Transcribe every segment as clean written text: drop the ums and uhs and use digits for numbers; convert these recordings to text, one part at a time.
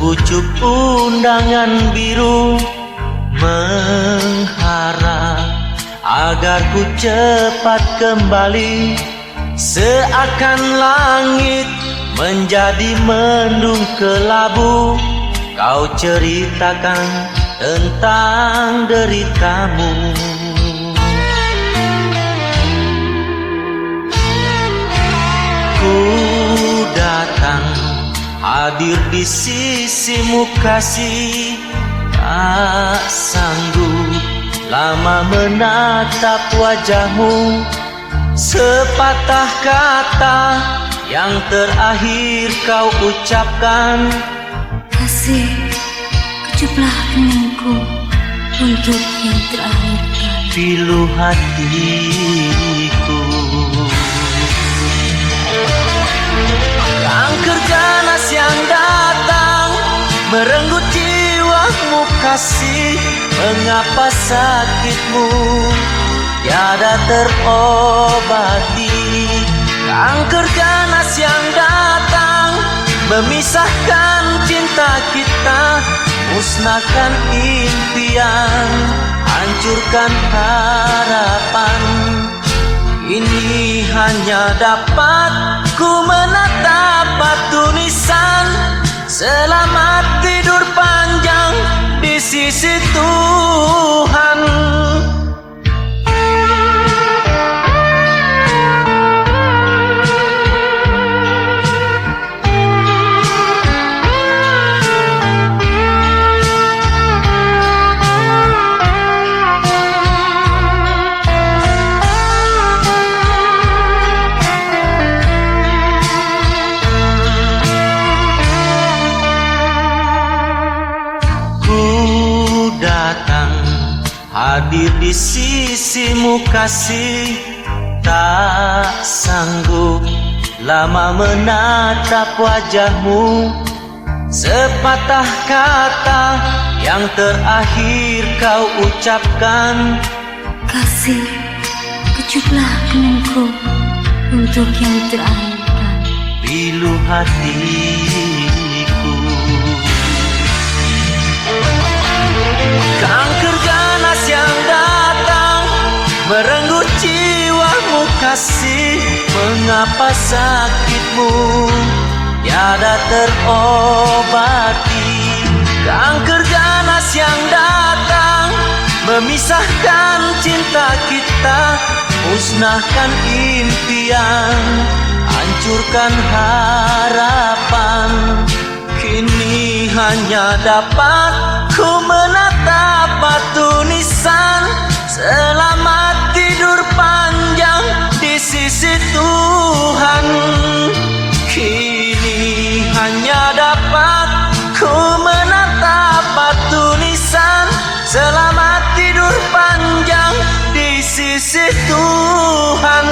Sepucuk undangan biru mengharap agar ku cepat kembali. Seakan langit menjadi mendung kelabu, kau ceritakan tentang deritamu. Ku datang hadir di sisimu kasih, tak sanggup lama menatap wajahmu. Sepatah kata yang terakhir kau ucapkan, kasih, kecuplah keningku untuk yang terakhir kali. Pilu hatiku. Kanker ganas yang datang merenggut jiwamu kasih. Mengapa sakitmu tiada terobati? Kanker ganas yang datang memisahkan cinta kita, musnahkan impian, hancurkan harapan. Ini hanya dapat ku menatap batu nisan. Selamat tidur panjang di sisi Tuhan. Hadir di sisimu kasih, tak sanggup lama menatap wajahmu. Sepatah kata yang terakhir kau ucapkan, kasih, kecuplah keningku untuk yang terakhir kali. Pilu hatiku. Kanker ganas yang datang merenggut jiwamu kasih. Mengapa sakitmu tiada terobati? Kanker ganas yang datang memisahkan cinta kita, musnahkan impian, hancurkan harapan. Kini hanya dapat ku menatap batu nisan. Selamat tidur panjang di sisi Tuhan. Kini hanya dapat ku menatap batu nisan. Selamat tidur panjang di sisi Tuhan.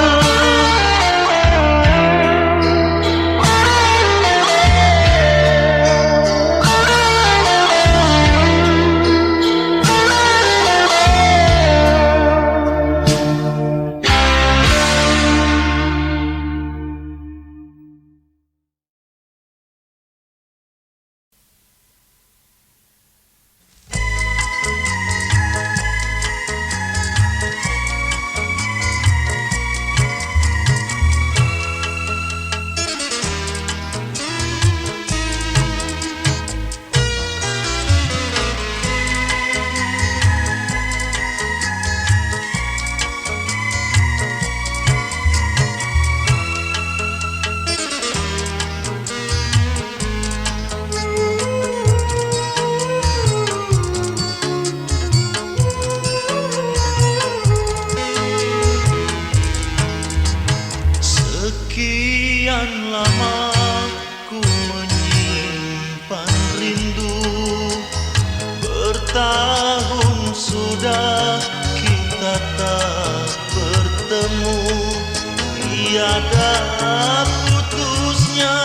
Tiada putusnya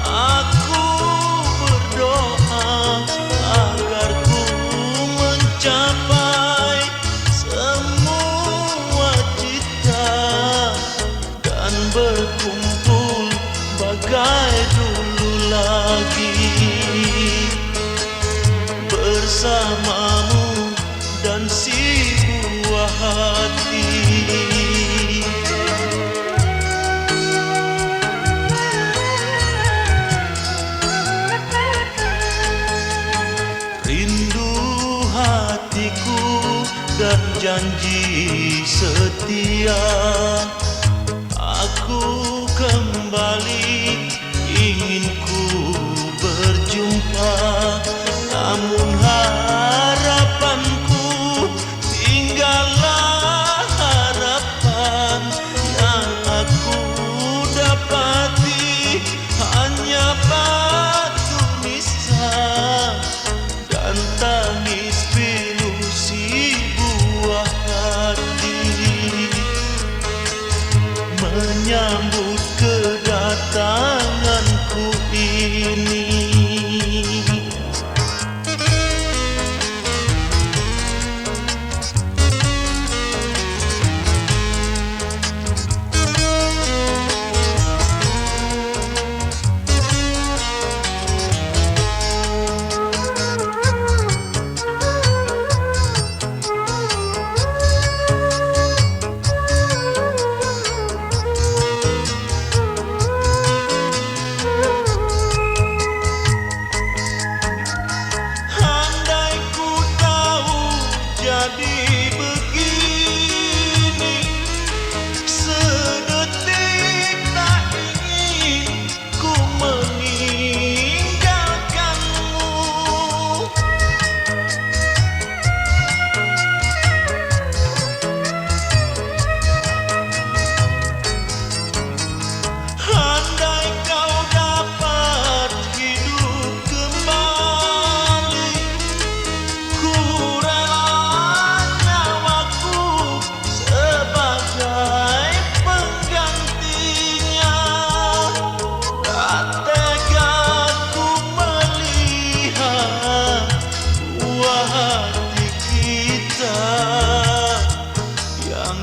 aku berdoa agar ku mencapai semua cita dan berkumpul bagai dulu lagi. bersamamu dan si buah hati. Rindu hatiku dan janji setia, aku kembali ingin ku berjumpa, namun harapanku tinggallah harapan yang aku dapati hanya batu nisan dan tangis pilu si buah hati menyambut kedatanganku ini.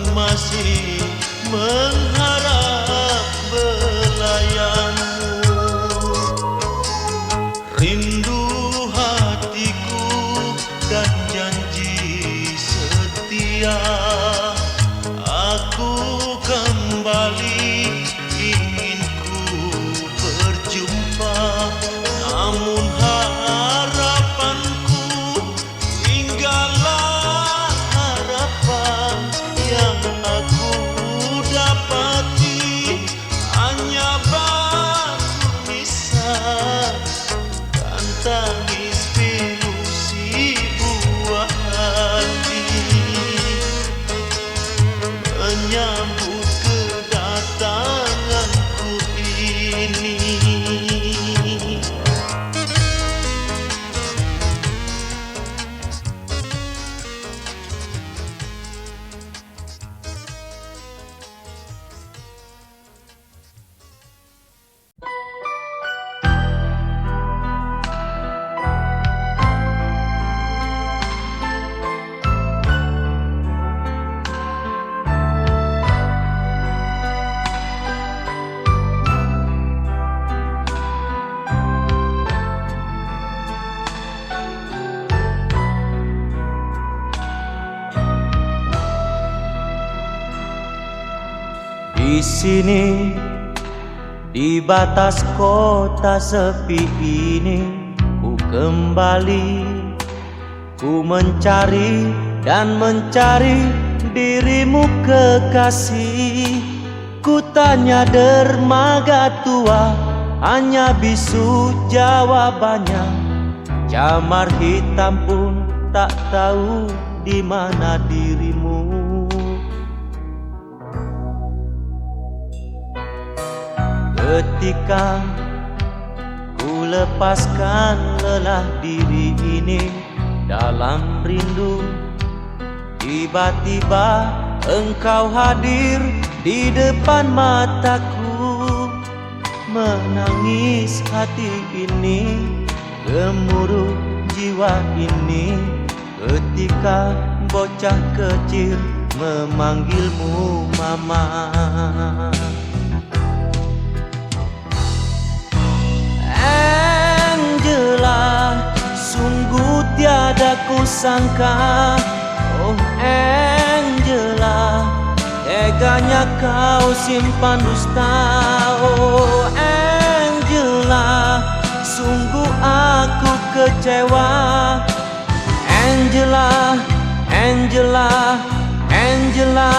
Masih mengharap belayanmu. Rindu hatiku dan janji setia, aku kembali ingin ku berjumpa, namun harapanku tinggallah harapan yang aku dapati hanya batu nisan dan tangis pilu si buah hati menyambut kedatanganku ini. Di sini, di batas kota sepi ini, ku kembali, ku mencari dan mencari dirimu kekasih. Ku tanya dermaga tua, hanya bisu jawabannya. Camar hitam pun tak tahu di mana dirimu. Ketika ku lepaskan lelah diri ini dalam rindu, tiba-tiba engkau hadir di depan mataku. Menangis hati ini, gemuruh jiwa ini, ketika bocah kecil memanggilmu mama. Angela, sungguh tiada tiada kusangka. Oh Angela, teganya kau simpan dusta. Oh Angela, sungguh aku kecewa. Angela, Angela, Angela,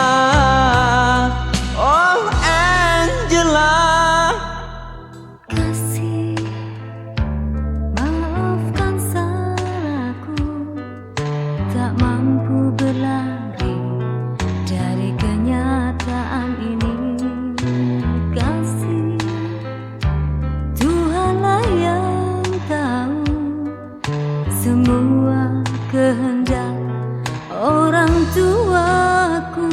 oh Angela. Kasih, maafkan salahku, tak mampu berlari dari kenyataan ini. Kasih, Tuhanlah yang tahu semua kehendak orang tuaku.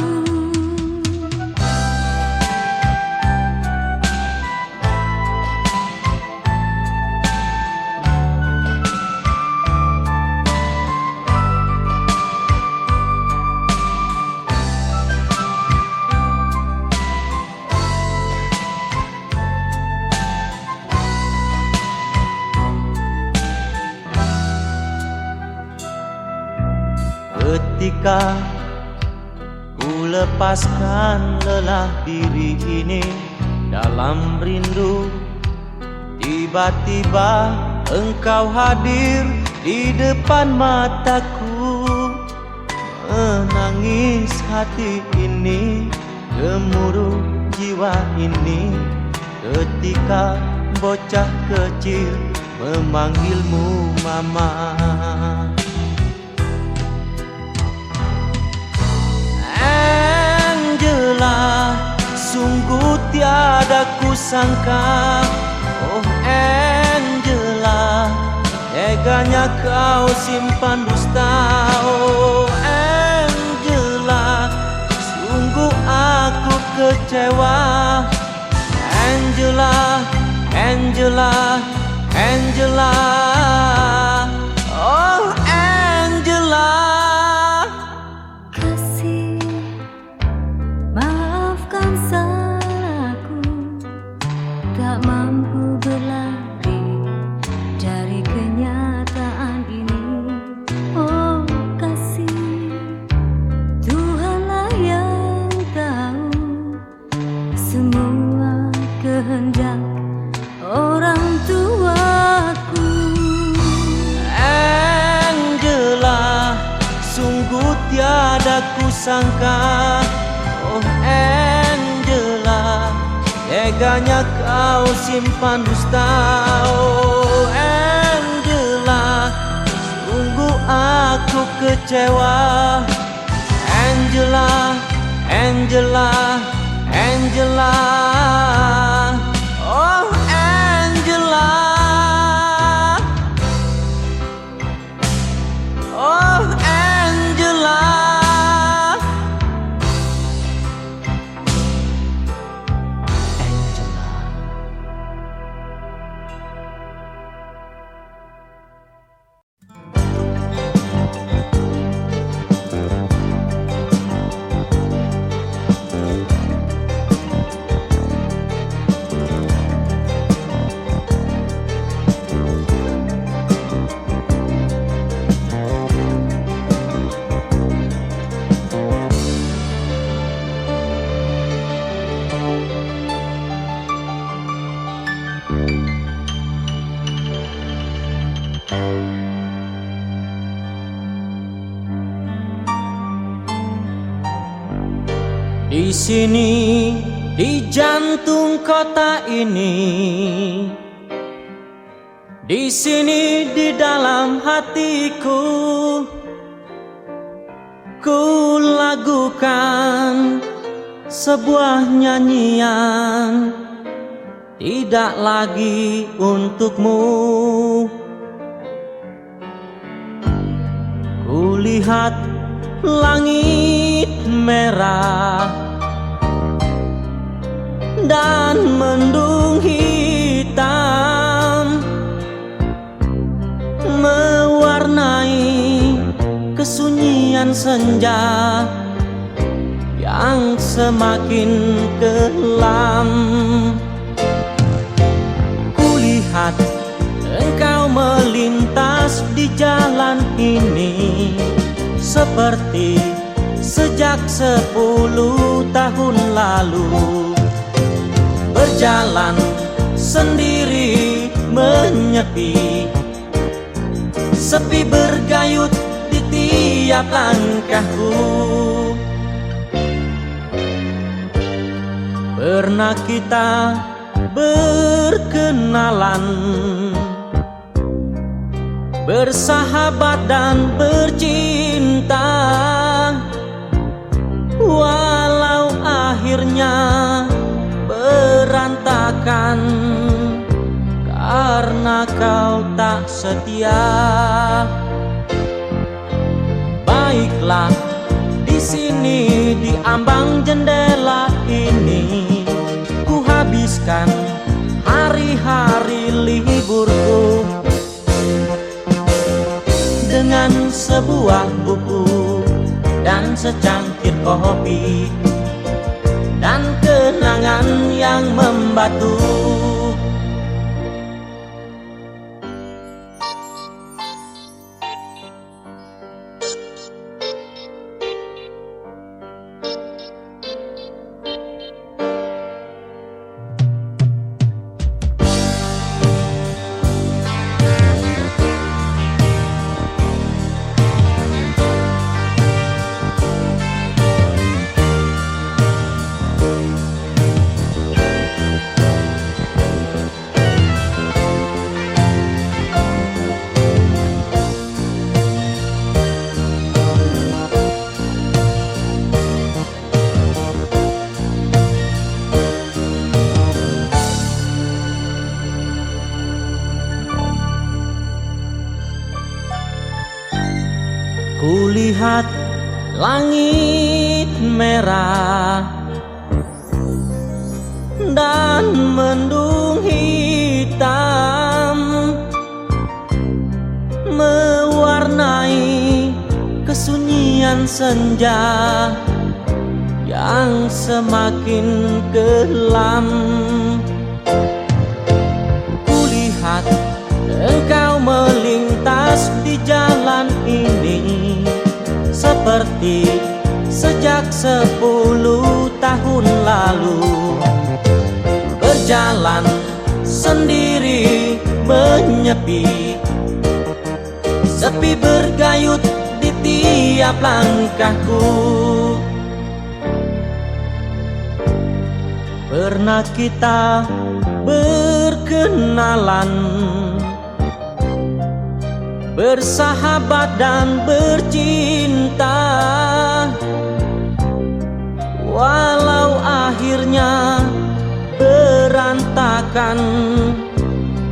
Ketika ku lepaskan lelah diri ini dalam rindu, tiba-tiba engkau hadir di depan mataku. Menangis hati ini, gemuruh jiwa ini, ketika bocah kecil memanggilmu mama. Angela, sungguh tiada kusangka. Oh Angela, teganya kau simpan dusta. Oh Angela, sungguh aku kecewa. Angela, Angela, Angela, oh Angela. Kasih, maafkan salahku, tak mampu berlari dari kenyataan ini. Oh kasih, Tuhanlah yang tahu semua kehendak orang tuaku. Angela, sungguh tiada kusangka. Oh Angela, teganya kau simpan dusta. Oh Angela, sungguh aku kecewa. Angela, Angela, Angela, oh Angela, oh Angela. Di sini, di jantung kota ini, di sini di dalam hatiku, ku lagukan sebuah nyanyian, tidak lagi untukmu. Kulihat langit merah dan mendung hitam mewarnai kesunyian senja yang semakin kelam. Kulihat engkau melintas melintas di jalan ini seperti sejak 10 tahun lalu. Berjalan sendiri menyepi, sepi bergayut di tiap langkahku. Pernah kita berkenalan, bersahabat dan bercinta, walau akhirnya berantakan karena kau tak setia. Baiklah, di sini di ambang jendela ini ku habiskan hari-hari liburku dengan sebuah buku dan secangkir kopi dan kenangan yang membatu. Kulihat langit merah dan mendung hitam mewarnai kesunyian senja yang semakin kelam. Kulihat engkau melintas di jalan ini seperti sejak 10 tahun lalu. Berjalan sendiri menyepi, sepi bergayut di tiap langkahku. Pernah kita berkenalan, bersahabat dan bercinta, walau akhirnya berantakan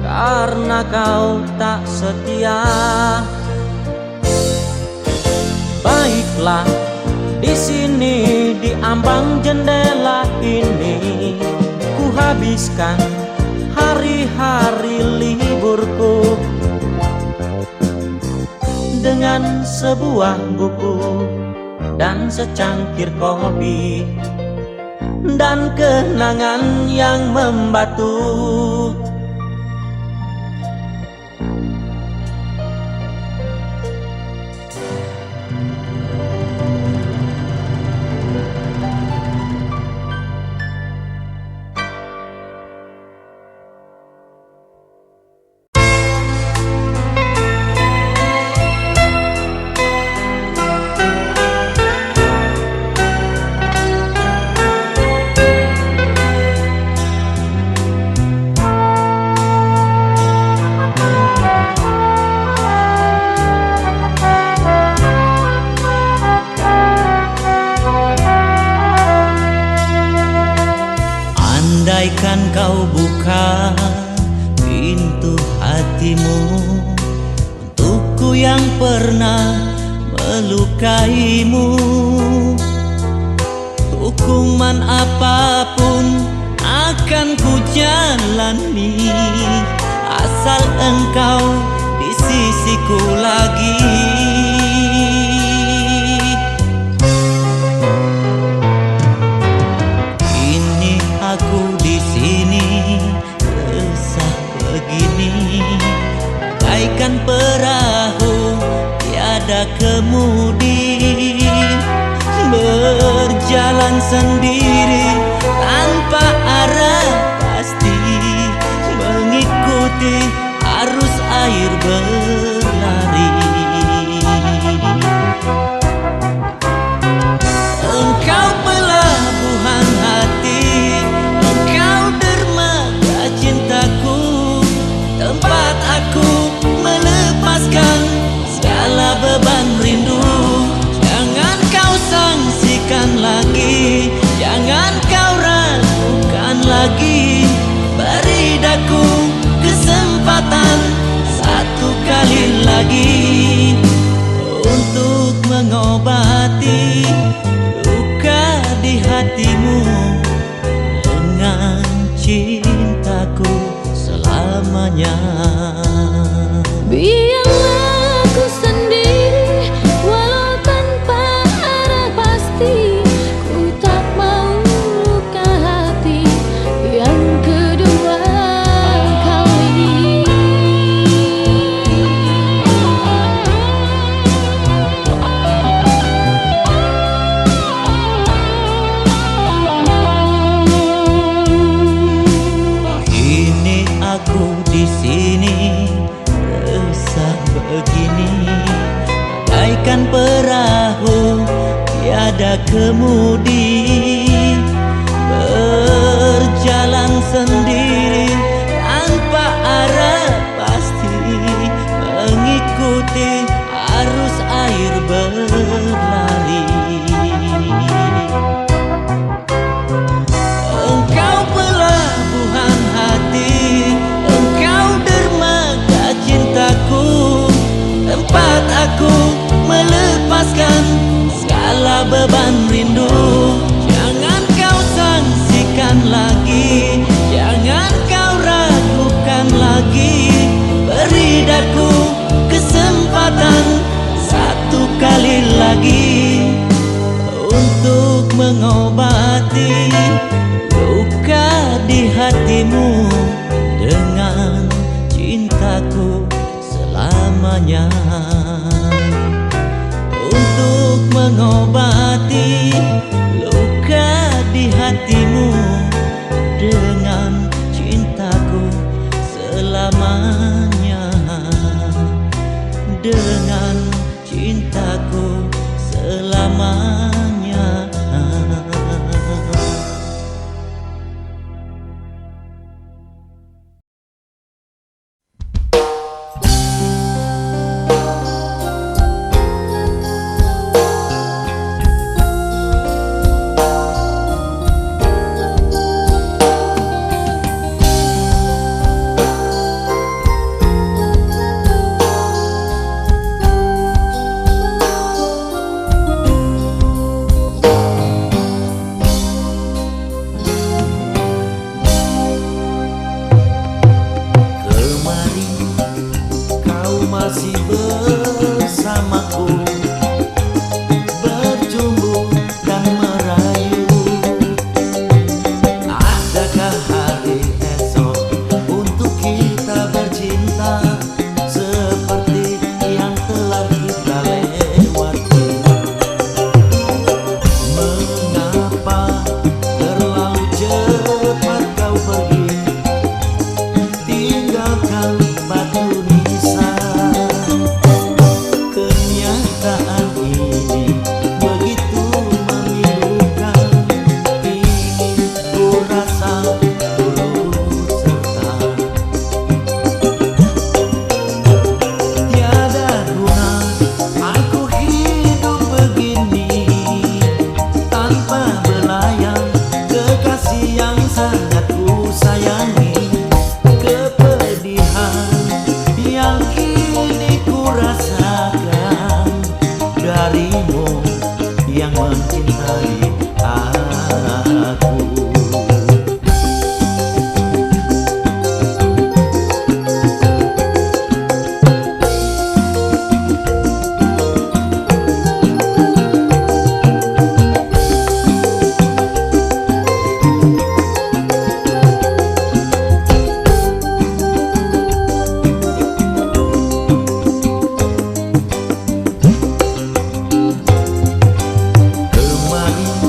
karena kau tak setia. Baiklah, di sini di ambang jendela ini ku habiskan hari-hari liburku dengan sebuah buku dan secangkir kopi dan kenangan yang membatu. Andaikan kau buka pintu hatimu untukku yang pernah melukaimu, hukuman apapun akan ku jalani asal engkau di sisiku lagi. Aku di sini resah begini, bagaikan perang sendiri tanpa arah pasti, mengikuti arus air berlari. Engkau pelabuhan hati, engkau dermaga cintaku, tempat aku melepaskan segala beban rindu. Jangan kau sangsikan lagi, jangan kau ragukan lagi. Beri daku kesempatan satu kali lagi untuk mengobati luka di hatimu dengan cintaku selamanya. Biarlah aku sendiri walau tanpa arah pasti. Ku tak mau luka hati yang kedua kali. Kini aku di sini resah begini, bagaikan perahu tiada kemudi, berjalan sendiri tanpa arah pasti, mengikuti arus air berlari. Engkau pelabuhan hati, engkau dermaga cintaku, tempat aku melepaskan segala beban rindu. Jangan kau sangsikan lagi, jangan kau ragukan lagi. Beri daku kesempatan satu kali lagi untuk mengobati luka di hatimu dengan cintaku selamanya. Untuk mengobati luka di hatimu dengan cintaku selamanya, dengan cintaku selamanya. Masih bersamaku, berjumbu dan merayu. Adakah hari esok untuk kita bercinta seperti yang telah kita lewati? Mengapa terlalu cepat kau pergi, tinggalkan batu nisan? Kenyataan ini begitu memilukan, ingin ku rasa turut serta. Tiada guna aku hidup begini tanpa belayang kekasih yang sangat ku sayangi. Kepedihan yang kini ku rasakan darimu yang mencintai aku. Kemarin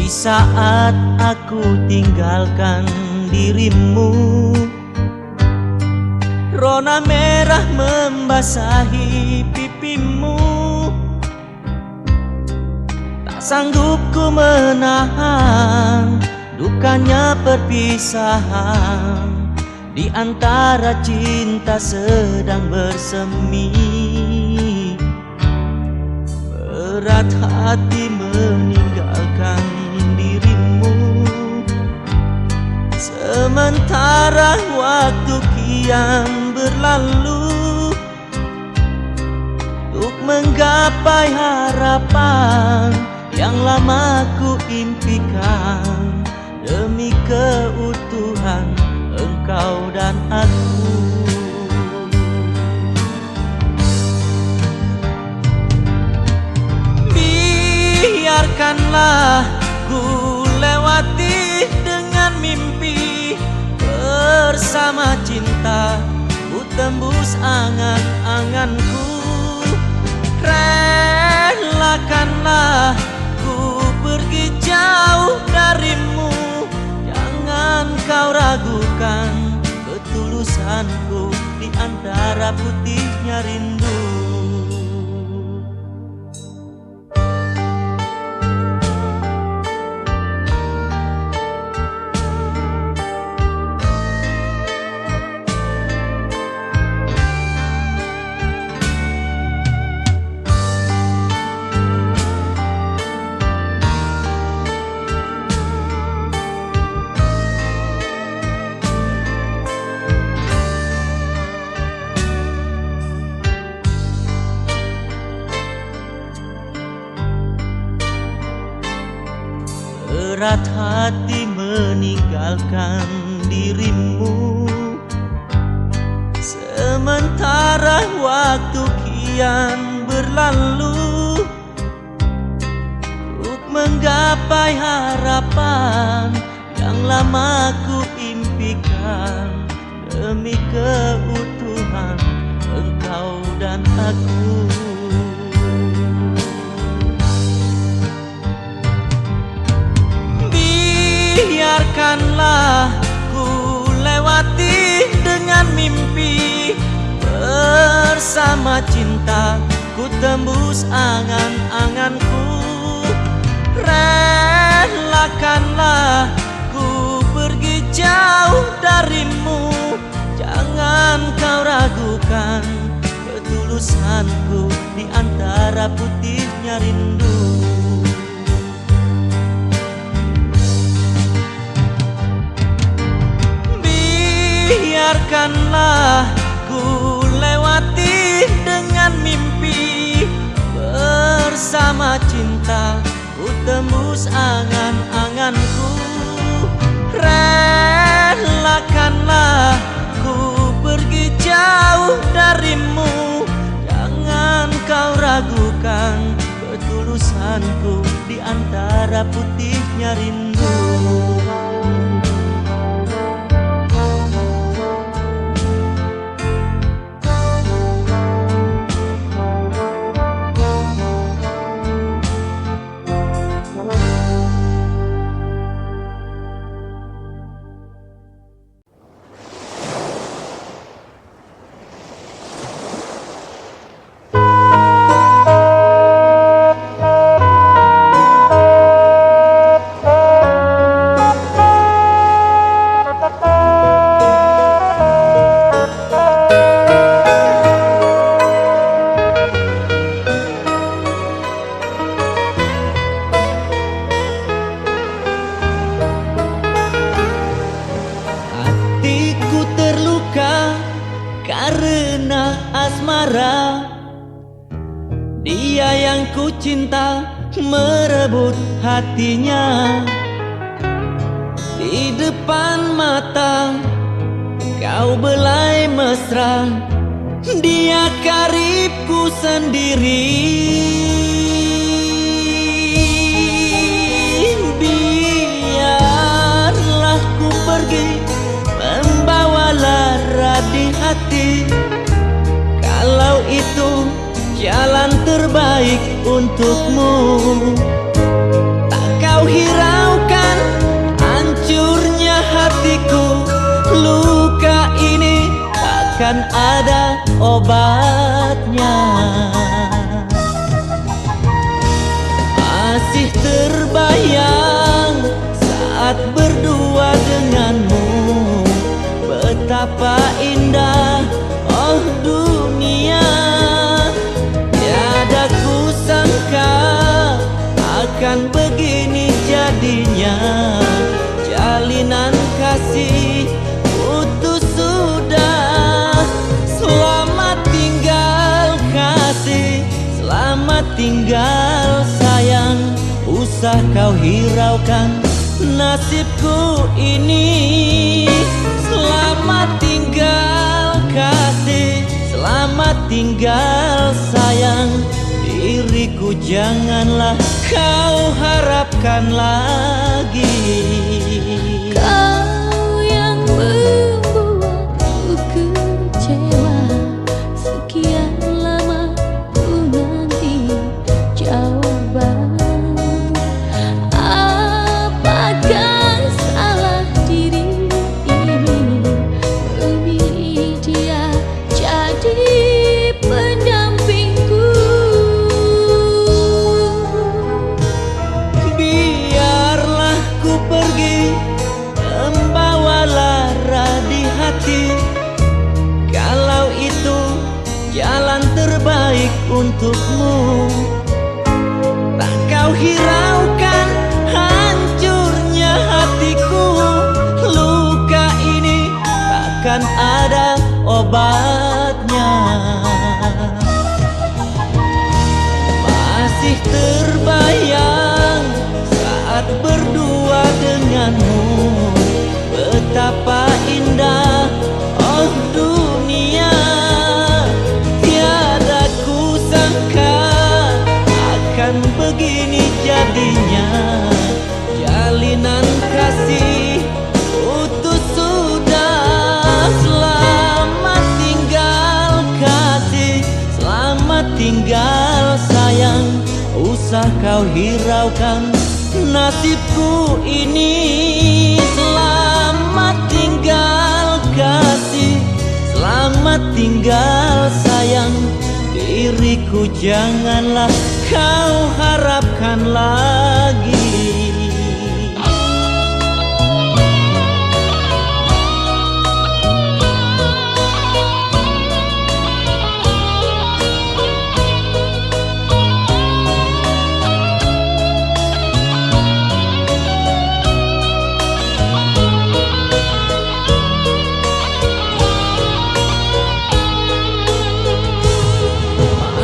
Di saat aku tinggalkan dirimu, rona merah membasahi pipimu. Tak sanggup ku menahan dukanya perpisahan di antara cinta sedang bersemi. Berat hati meninggalkan dirimu, sementara waktu kian berlalu untuk menggapai harapan yang lama ku impikan demi keutuhan engkau dan aku. Biarkanlah ku lewati dengan mimpi, bersama cinta ku tembus angan-anganku. Relakanlah ku pergi jauh darimu, jangan kau ragukan ketulusanku di antara putihnya rindu. Berat hati meninggalkan dirimu, sementara waktu kian berlalu untuk menggapai harapan yang lama ku impikan demi keutuhan engkau dan aku. Biarkanlah ku lewati dengan mimpi, bersama cinta ku tembus angan-anganku. Relakanlah ku pergi jauh darimu, jangan kau ragukan ketulusanku di antara putihnya rindu. Biarkanlah ku lewati dengan mimpi, bersama cinta ku tembus angan-anganku. Relakanlah ku pergi jauh darimu, jangan kau ragukan ketulusanku di antara putihnya rindu. Karena asmara, dia yang ku cinta merebut hatinya. Di depan mata kau belai mesra, dia karibku sendiri. Biarlah ku pergi membawa lara di hati, kalau itu jalan terbaik untukmu. Tak kau hiraukan takkan ada obatnya. Masih terbayang saat berdua denganmu, betapa indah oh dunia. Tiada kusangka akan begini jadinya, jalinan kasih putus sudah. Selamat tinggal kasih, selamat tinggal sayang, usah kau hiraukan nasibku ini. Selamat tinggal kasih, selamat tinggal sayang, diriku janganlah kau harapkan lagi. Kau yang membuatku kecewa, sekian lama ku nanti jawaban. Apakah salah diri ini memilih dia jadi pendampingku? Biarlah ku pergi membawa lara di hati, kalau itu jalan terbaik untukmu. Tak kau hiraukan hancurnya hatiku, luka ini takkan ada obatnya. Masih terbayang saat berdua denganmu, betapa indah oh dunia. Tiada kusangka akan begini jadinya, jalinan kasih putus sudah. Selamat tinggal kasih, selamat tinggal sayang, usah kau hiraukan nasibku ini. Selamat tinggal kasih, selamat tinggal sayang, diriku janganlah kau harapkan lagi.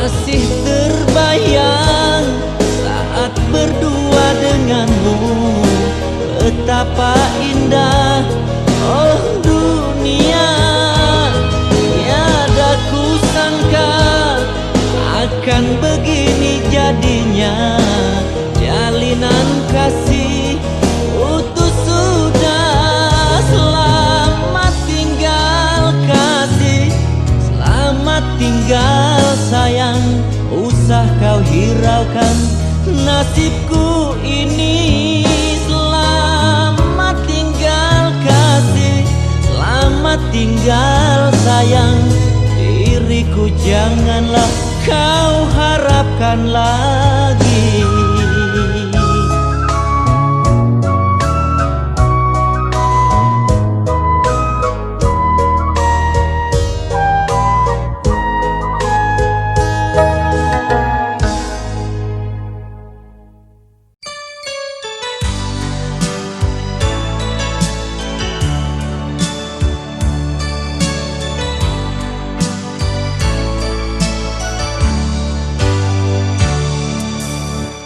Masih terbayang saat berdua denganmu, betapa indah oh dunia. Tiada kusangka akan begini jadinya, jalinan kasih putus sudah. Selamat tinggal kasih, selamat tinggal sayang, usah kau hiraukan nasibku ini. Selamat tinggal kasih, selamat tinggal sayang, diriku janganlah kau harapkan lagi.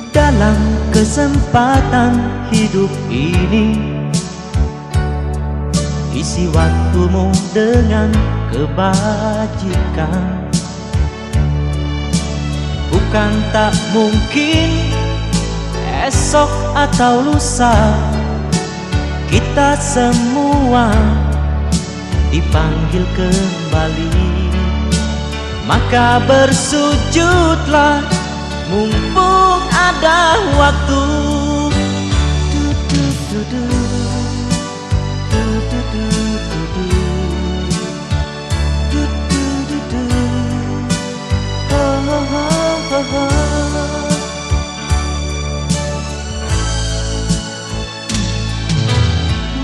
Dalam kesempatan hidup ini, isi waktumu dengan kebajikan. Bukan tak mungkin esok atau lusa kita semua dipanggil kembali. Maka bersujudlah mumpung ada waktu.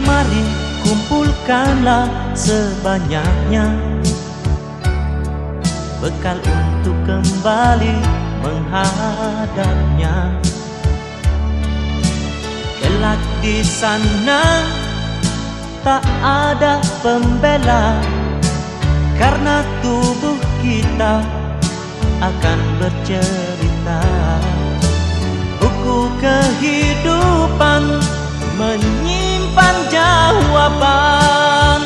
Mari kumpulkanlah sebanyaknya bekal untuk kembali menghadapnya. Kelak di sana tak ada pembela, karena tubuh kita akan bercerita. Buku kehidupan menyimpan jawaban.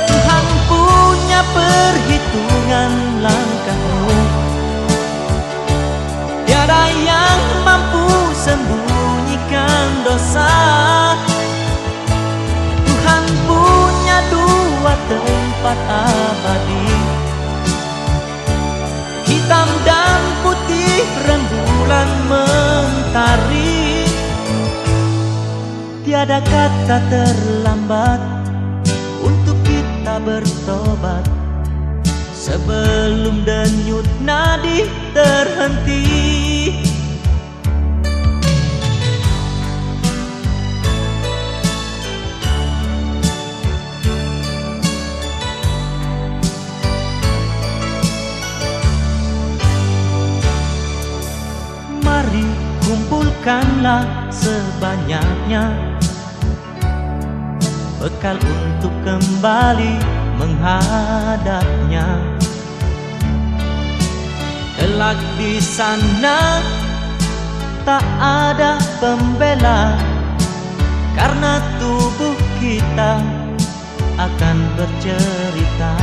Tuhan punya perhitungan langkahmu, tiada yang mampu sembunyikan dosa. Tuhan punya dua tempat abadi, hitam dan putih rembulan mentari. Tiada kata terlambat untuk kita bertobat sebelum denyut nadi terhenti. Mari kumpulkanlah sebanyaknya bekal untuk kembali menghadapnya. Kelak di sana tak ada pembela, karena tubuh kita akan bercerita.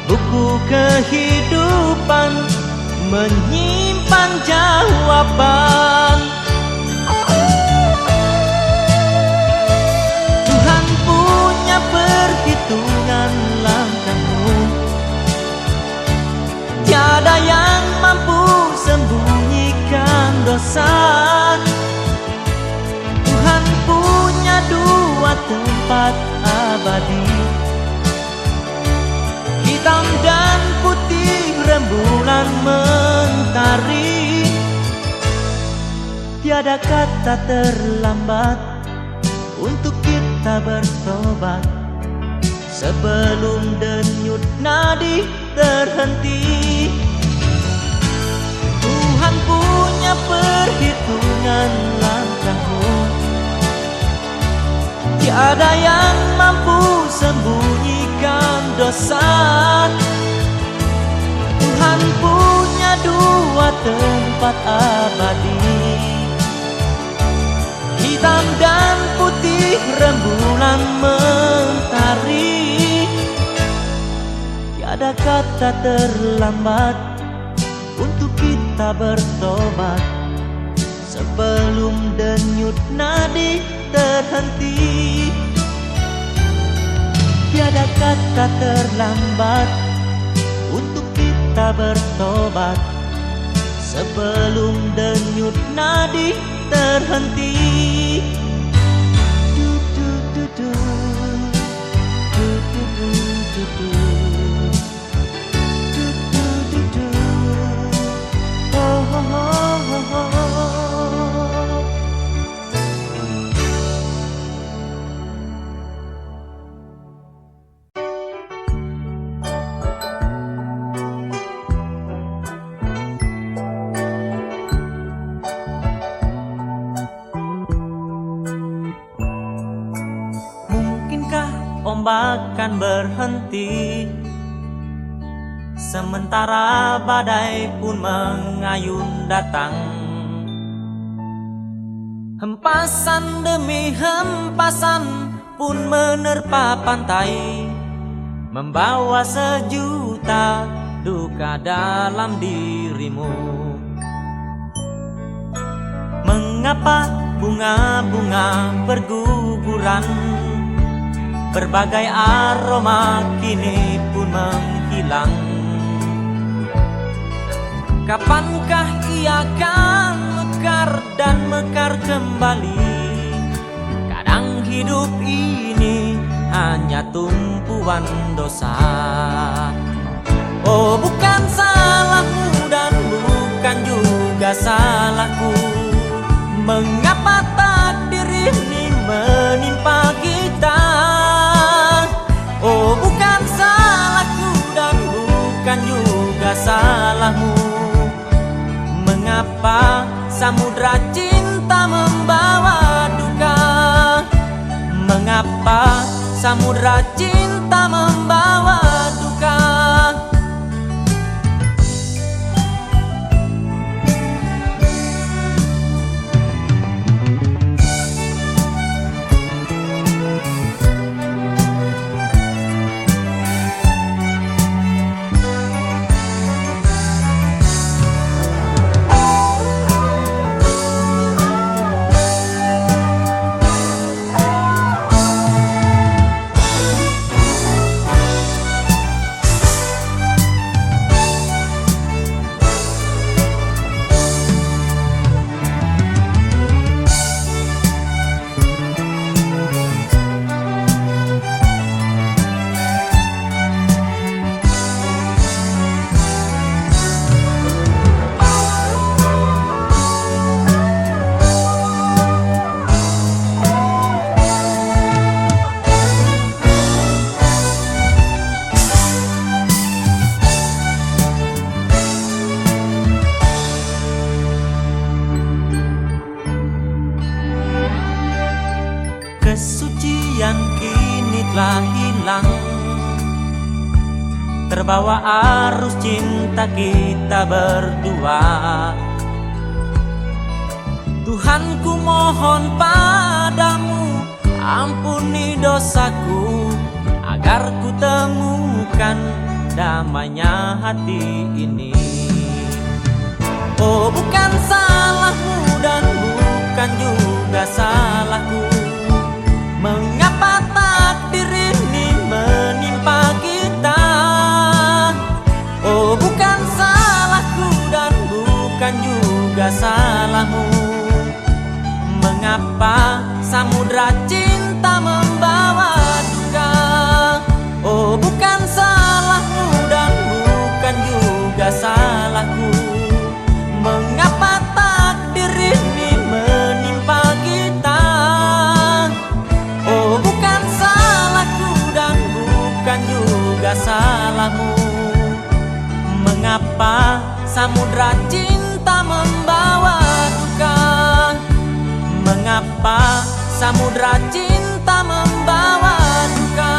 Buku kehidupan menyimpan jawaban. Tuhan punya perhitungan langkahmu, tiada yang mampu sembunyikan dosa. Tuhan punya dua tempat abadi, hitam dan putih rembulan mentari. Tiada kata terlambat untuk kita bertobat sebelum denyut nadi terhenti. Tuhan punya perhitungan langkahmu, tiada yang mampu sembunyikan dosa. Tuhan punya dua tempat abadi, hitam dan putih rembulan mentari. Tiada kata terlambat untuk kita bertobat sebelum denyut nadi terhenti. Tiada kata terlambat untuk kita bertobat sebelum denyut nadi terhenti. Du, du, du, du. Du, du, du, du, du. Du, du, du, du. Oh, oh, oh, oh, oh. Ombak kan berhenti, sementara badai pun mengayun datang. Hempasan demi hempasan pun menerpa pantai, membawa sejuta duka dalam dirimu. Mengapa bunga-bunga berguguran, berbagai aroma kini pun menghilang. Kapankah ia akan mekar dan mekar kembali? Kadang hidup ini hanya tumpuan dosa. Oh bukan salahmu dan bukan juga salahku, mengapa takdir ini menimpa kita. Oh bukan salahku dan bukan juga salahmu, mengapa samudra cinta membawa duka. Mengapa samudra cinta membawa duka. Kesucian kini telah hilang, terbawa arus cinta kita berdua. Tuhan ku mohon padamu, ampuni dosaku, agar ku temukan damainya hati ini. Oh bukan salahmu dan bukan juga salahku, mengapa takdir ini menimpa kita. Oh bukan salahku dan bukan juga salahmu, mengapa samudra cinta membawa duka. Oh bukan salahmu dan bukan juga salahku, mengapa takdir ini menimpa kita. Oh bukan salahku dan bukan juga salahmu, mengapa samudra cinta membawa duka. Mengapa samudra cinta membawa duka.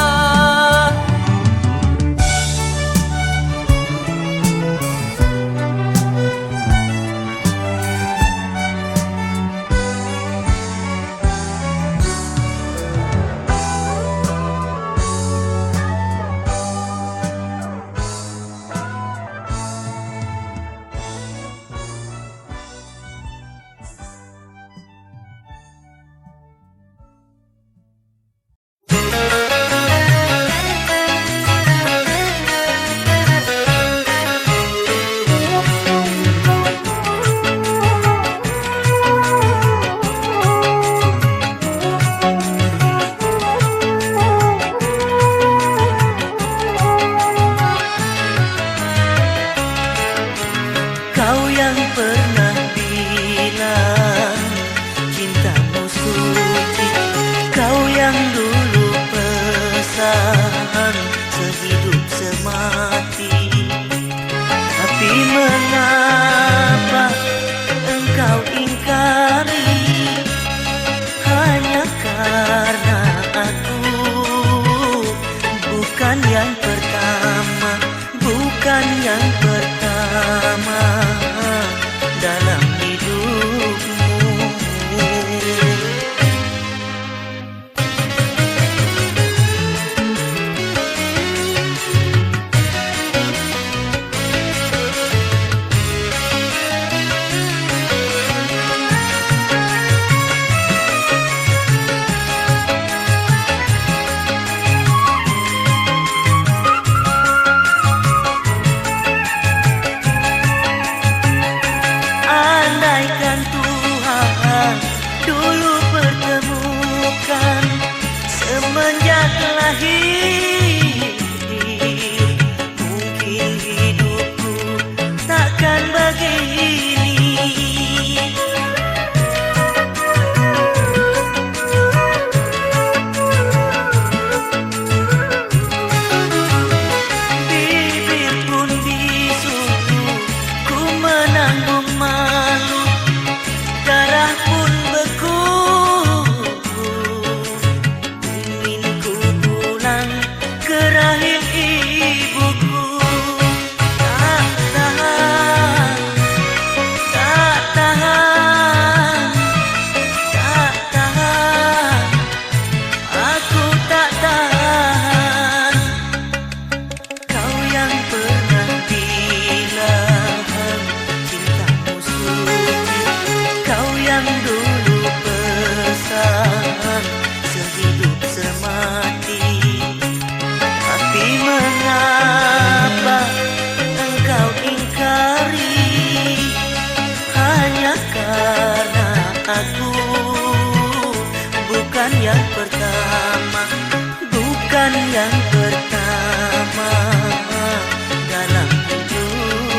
Semenjak lahir mungkin bulan yang pertama dalam hidupmu.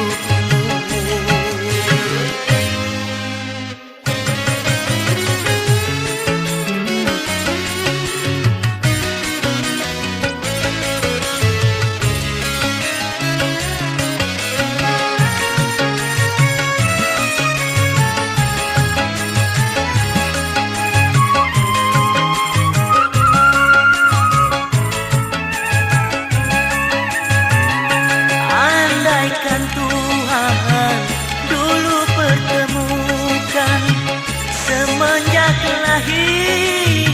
Andaikan Tuhan dulu pertemukan semenjak lahir,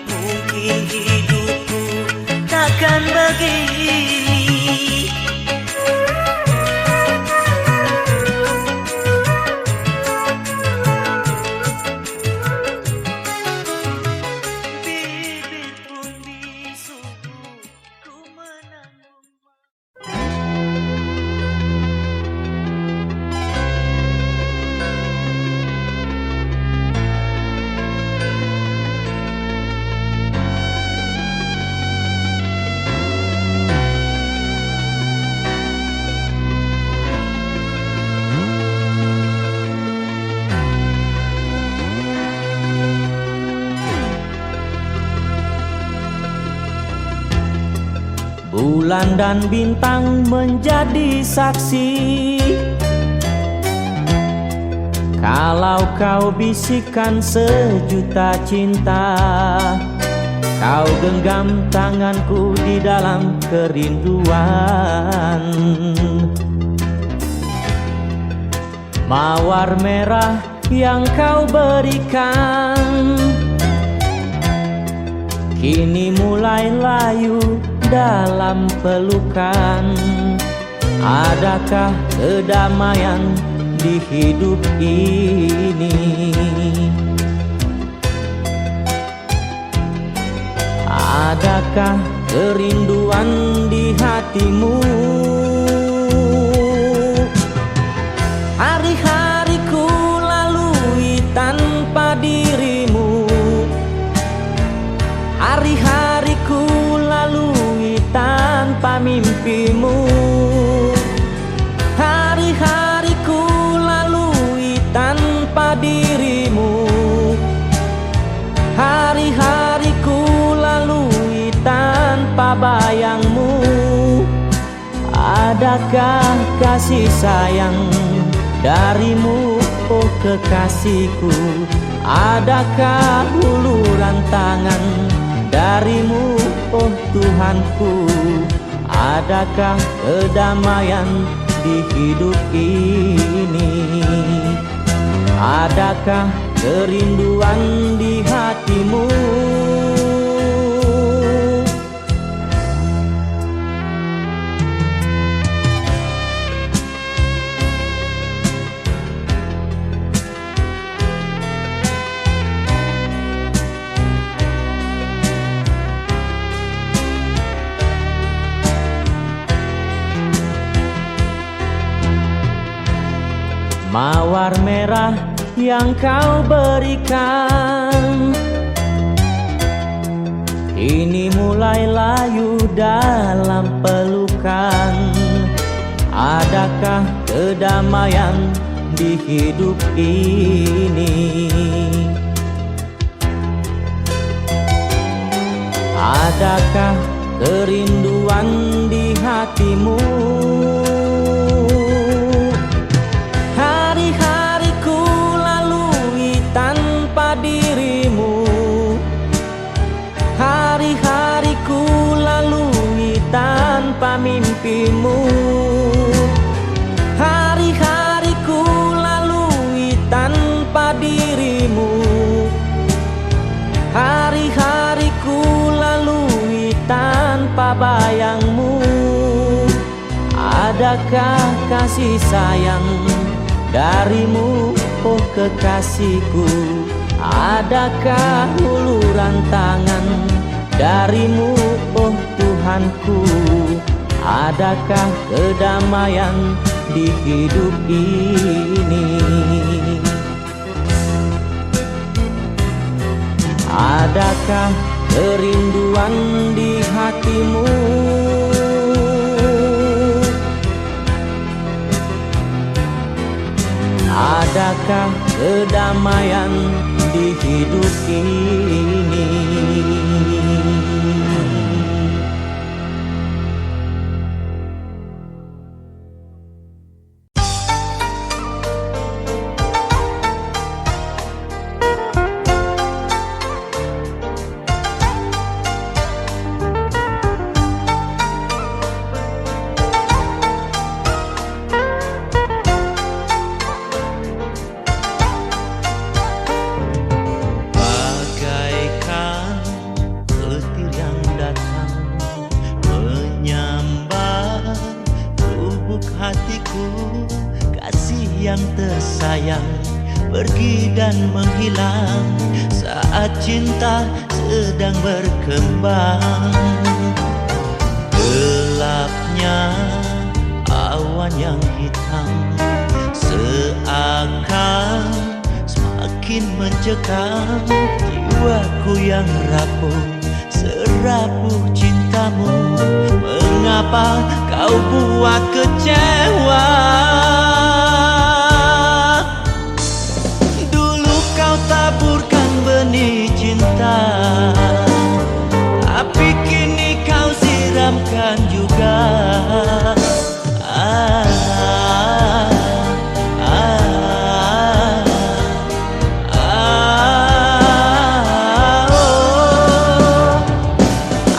mungkin hidupku takkan begini. Bibir pun bisu ku menanggung. Bulan dan bintang menjadi saksi. Kalau kau bisikan sejuta cinta, kau genggam tanganku di dalam kerinduan. Mawar merah yang kau berikan kini mulai layu dalam pelukan. Adakah kedamaian di hidup ini? Adakah kerinduan di hatimu? Hari-hariku lalui tanpa dirimu. Hari-hariku lalui tanpa mimpimu. Hari-hariku lalui tanpa dirimu. Hari-hariku lalui tanpa bayangmu. Adakah kasih sayang darimu, oh kekasihku? Adakah uluran tangan darimu, oh Tuhanku? Adakah kedamaian di hidup ini? Adakah kerinduan di hatimu? Mawar merah yang kau berikan ini mulai layu dalam pelukan. Adakah kedamaian di hidup ini? Adakah kerinduan di hatimu? Hari-hariku lalui tanpa dirimu. Hari-hariku lalui tanpa mimpimu. Hari-hariku lalui tanpa dirimu. Hari-hariku lalui tanpa bayangmu. Adakah kasih sayang darimu, oh kekasihku? Adakah uluran tangan darimu, oh Tuhanku? Adakah kedamaian di hidup ini? Adakah kerinduan di hatimu. Adakah kedamaian di hidup ini? Yang tersayang pergi dan menghilang saat cinta sedang berkembang. Gelapnya awan yang hitam seakan semakin mencekam jiwaku yang rapuh, serapuh cintamu. Mengapa kau buat kecewa? Taburkan benih cinta, tapi kini kau siramkan juga.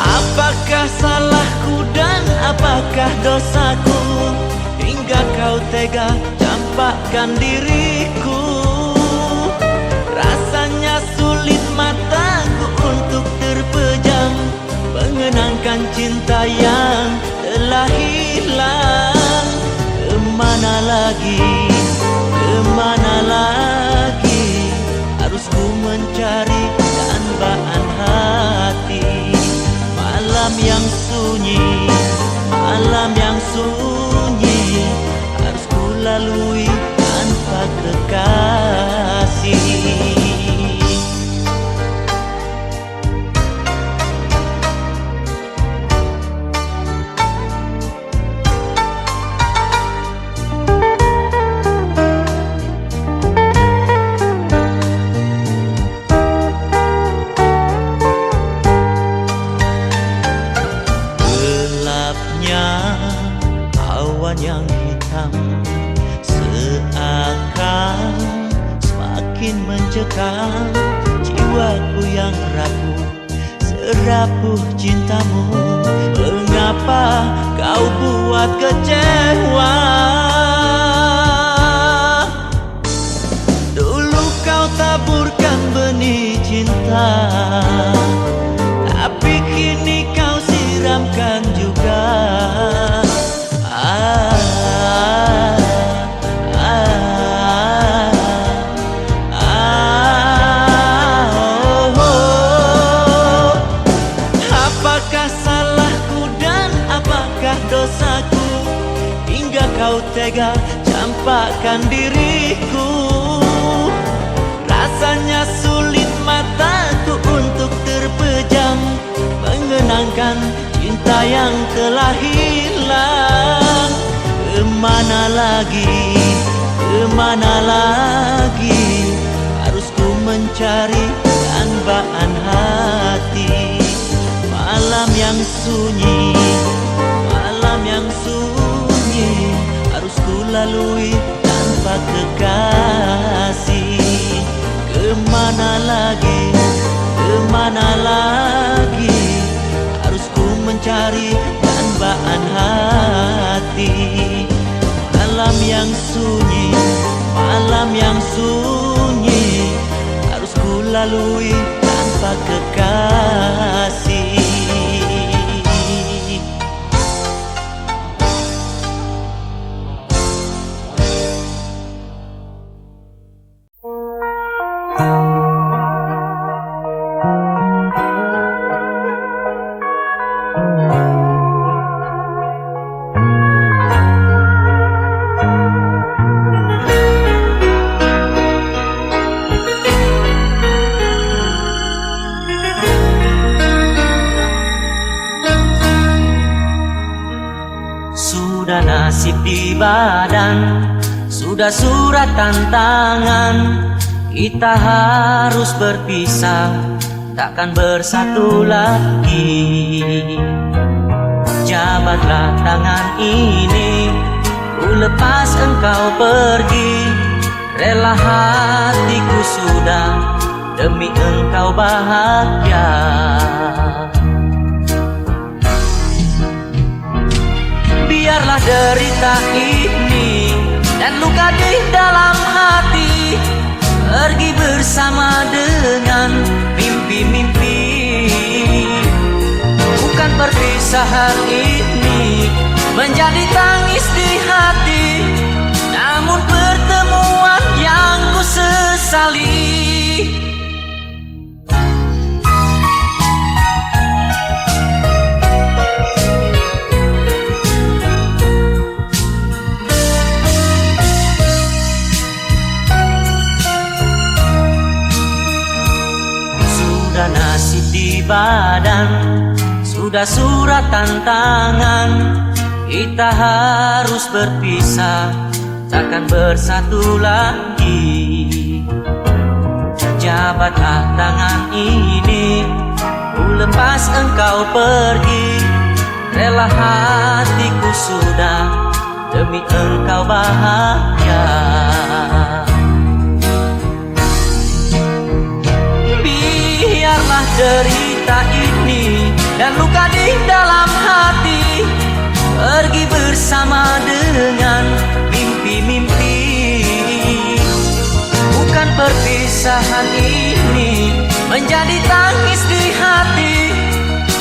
Apakah salahku dan apakah dosaku hingga kau tega campakkan diriku? Rasanya sulit mataku untuk terpejam mengenangkan cinta yang telah hilang. Kemana lagi, kemana lagi harus ku mencari dambaan hati? Malam yang sunyi, malam yang sunyi harus ku lalui tanpa kekasih. Yang hitam seakan semakin mencekam jiwaku yang rapuh, serapuh cintamu. Mengapa kau buat kecewa? Dulu kau taburkan benih cinta, tapi kini kau siramkan juga. Dosaku hingga kau tega campakkan diriku. Rasanya sulit mataku untuk terpejam mengenangkan cinta yang telah hilang. Kemana lagi, kemana lagi harus ku mencari dambaan hati? Malam yang sunyi, malam yang sunyi harus ku lalui tanpa kekasih. Kemana lagi, kemana lagi harus ku mencari dambaan hati? Malam yang sunyi, malam yang sunyi harus ku lalui tanpa kekasih. nasib di badan, sudah surat tantangan. Kita harus berpisah, takkan bersatu lagi. Jabatlah tangan ini, ku lepas engkau pergi. Rela hatiku sudah, demi engkau bahagia. Biarlah derita ini dan luka di dalam hati pergi bersama dengan mimpi-mimpi. Bukan perpisahan ini menjadi tangis di hati, namun pertemuan yang ku sesali. Sudah nasib di badan, sudah surat tantangan. Kita harus berpisah, takkan bersatu lagi. Jabatlah tangan ini, ku lepas engkau pergi. Rela hatiku sudah, demi engkau bahagia. Biarlah derita ini dan luka di dalam hati pergi bersama dengan mimpi-mimpi. Bukan perpisahan ini menjadi tangis di hati,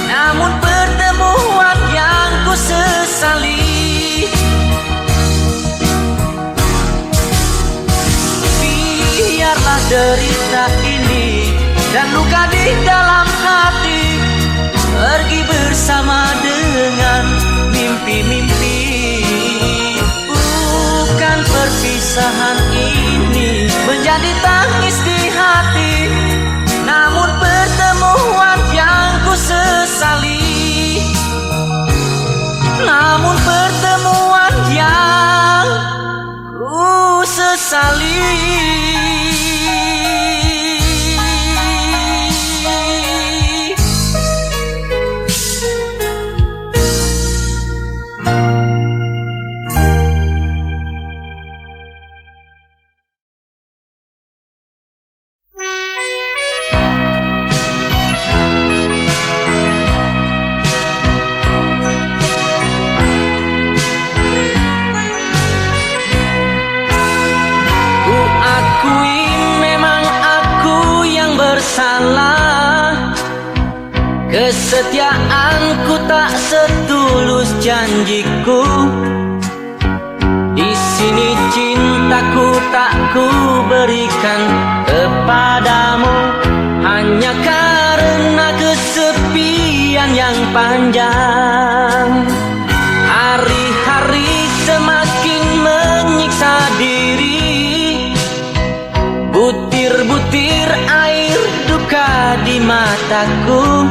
namun pertemuan yang ku sesali. Biarlah derita ini dan luka di dalam hati pergi bersama dengan mimpi-mimpi. Bukan perpisahan ini menjadi tangis di hati, namun pertemuan yang ku sesali. Namun pertemuan yang ku sesali. Salah, kesetiaanku tak setulus janjiku. Di sini cintaku tak ku berikan kepadamu, hanya karena kesepian yang panjang. Hari-hari semakin menyiksa diri, butir-butir air duka di mataku,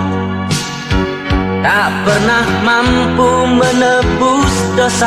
tak pernah mampu menebus dosa.